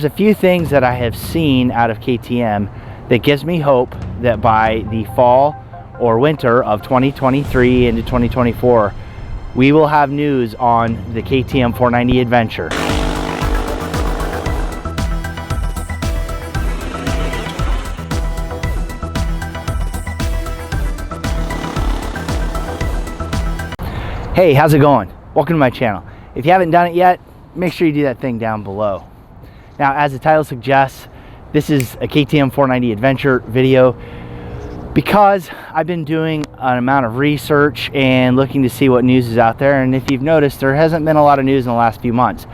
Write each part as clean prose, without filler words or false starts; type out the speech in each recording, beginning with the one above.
There's a few things that I have seen out of KTM that gives me hope that by the fall or winter of 2023 into 2024, we will have news on the KTM 490 Adventure. Hey, how's it going? Welcome to my channel. If you haven't done it yet, make sure you do that thing down below. Now, as the title suggests, this is a KTM 490 Adventure video because I've been doing an amount of research and looking to see what news is out there. And if you've noticed, there hasn't been a lot of news in the last few months,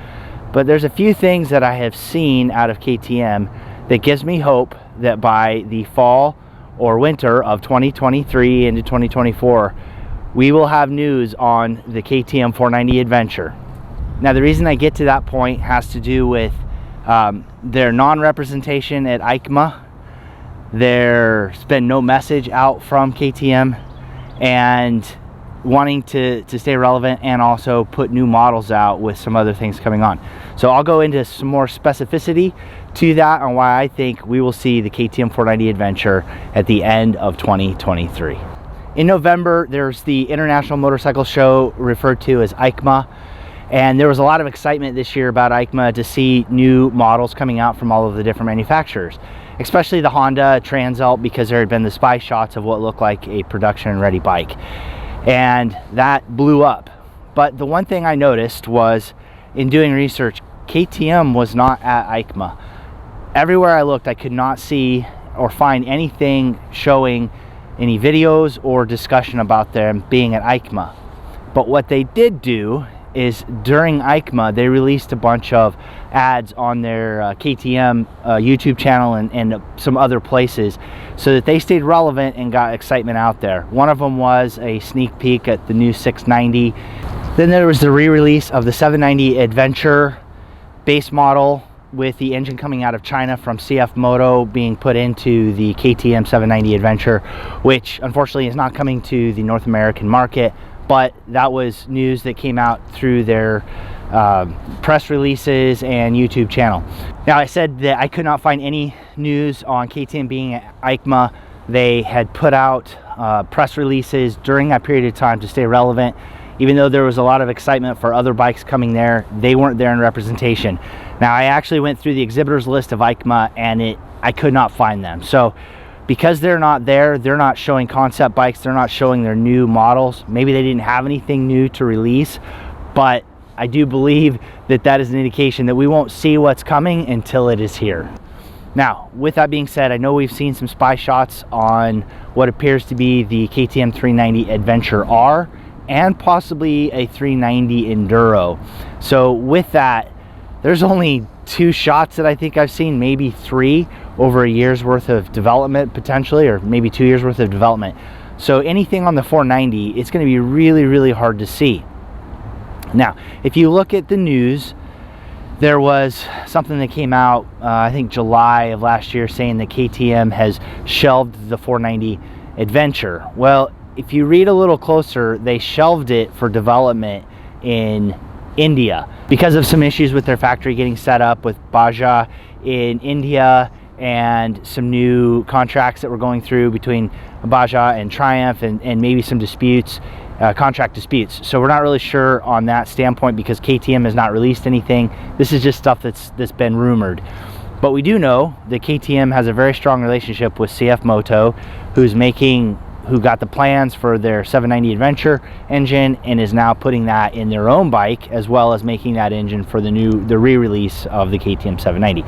but there's a few things that I have seen out of KTM that gives me hope that by the fall or winter of 2023 into 2024, we will have news on the KTM 490 Adventure. Now, the reason I get to that point has to do with their non-representation at EICMA. There's been no message out from KTM and wanting to stay relevant and also put new models out with some other things coming on. So I'll go into some more specificity to that on why I think we will see the KTM 490 Adventure at the end of 2023. In November, there's the International Motorcycle Show referred to as EICMA. And there was a lot of excitement this year about EICMA to see new models coming out from all of the different manufacturers, especially the Honda Transalp, because there had been the spy shots of what looked like a production ready bike. And that blew up. But the one thing I noticed was in doing research, KTM was not at EICMA. Everywhere I looked, I could not see or find anything showing any videos or discussion about them being at EICMA. But what they did do is during EICMA, they released a bunch of ads on their KTM YouTube channel and some other places so that they stayed relevant and got excitement out there. One of them was a sneak peek at the new 690. Then there was the re-release of the 790 Adventure base model with the engine coming out of China from CFMoto being put into the KTM 790 Adventure, which unfortunately is not coming to the North American market. But that was news that came out through their press releases and YouTube channel. Now, I said that I could not find any news on KTM being at EICMA. They had put out press releases during that period of time to stay relevant. Even though there was a lot of excitement for other bikes coming there, they weren't there in representation. Now, I actually went through the exhibitors list of EICMA and I could not find them. So because they're not there, they're not showing concept bikes, they're not showing their new models. Maybe they didn't have anything new to release, but I do believe that that is an indication that we won't see what's coming until it is here. Now, with that being said, I know we've seen some spy shots on what appears to be the KTM 390 Adventure R and possibly a 390 Enduro. So with that, there's only 2 shots that I think I've seen, maybe 3 over a year's worth of development potentially, or maybe 2 years worth of development. So anything on the 490, it's going to be really hard to see. Now, if you look at the news, there was something that came out, I think July of last year, saying that KTM has shelved the 490 Adventure. Well, if you read a little closer, they shelved it for development in India because of some issues with their factory getting set up with Bajaj in India and some new contracts that were going through between Bajaj and Triumph and maybe some disputes, contract disputes. So we're not really sure on that standpoint because KTM has not released anything. This is just stuff that's been rumored. But we do know that KTM has a very strong relationship with CFMoto, who got the plans for their 790 Adventure engine and is now putting that in their own bike, as well as making that engine for the re-release of the KTM 790.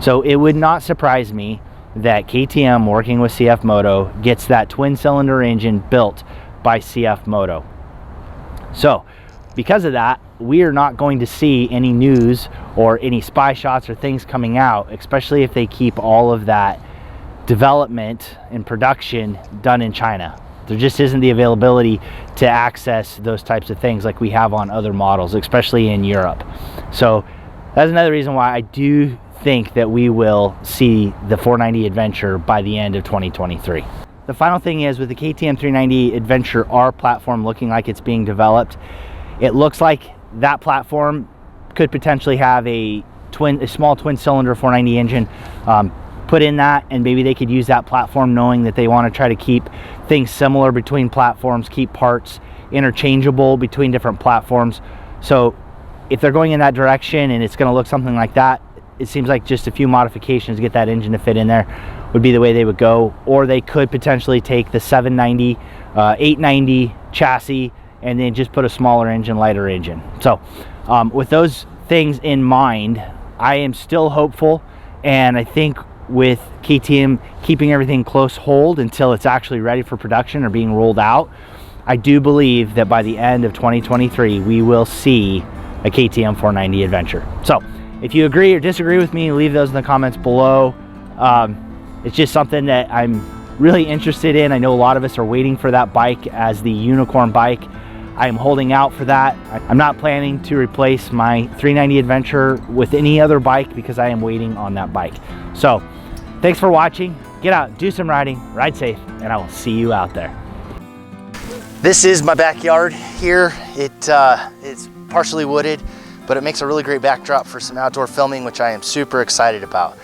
So it would not surprise me that KTM, working with CFMoto, gets that twin-cylinder engine built by CFMoto. So because of that, we are not going to see any news or any spy shots or things coming out, especially if they keep all of that development and production done in China. There just isn't the availability to access those types of things like we have on other models, especially in Europe. So that's another reason why I do think that we will see the 490 Adventure by the end of 2023. The final thing is, with the KTM 390 Adventure R platform looking like it's being developed, it looks like that platform could potentially have a a small twin cylinder 490 engine put in that, and maybe they could use that platform, knowing that they want to try to keep things similar between platforms, keep parts interchangeable between different platforms. So if they're going in that direction and it's going to look something like that, it seems like just a few modifications to get that engine to fit in there would be the way they would go. Or they could potentially take the 790, 890 chassis and then just put a smaller engine, lighter engine. So with those things in mind, I am still hopeful, and I think with KTM keeping everything close hold until it's actually ready for production or being rolled out, I do believe that by the end of 2023 we will see a KTM 490 Adventure. So if you agree or disagree with me, leave those in the comments below. It's just something that I'm really interested in. I know a lot of us are waiting for that bike as the unicorn bike. I am holding out for that. I'm not planning to replace my 390 Adventure with any other bike because I am waiting on that bike. So thanks for watching. Get out, do some riding, ride safe, and I will see you out there. This is my backyard here. It's partially wooded, but it makes a really great backdrop for some outdoor filming, which I am super excited about.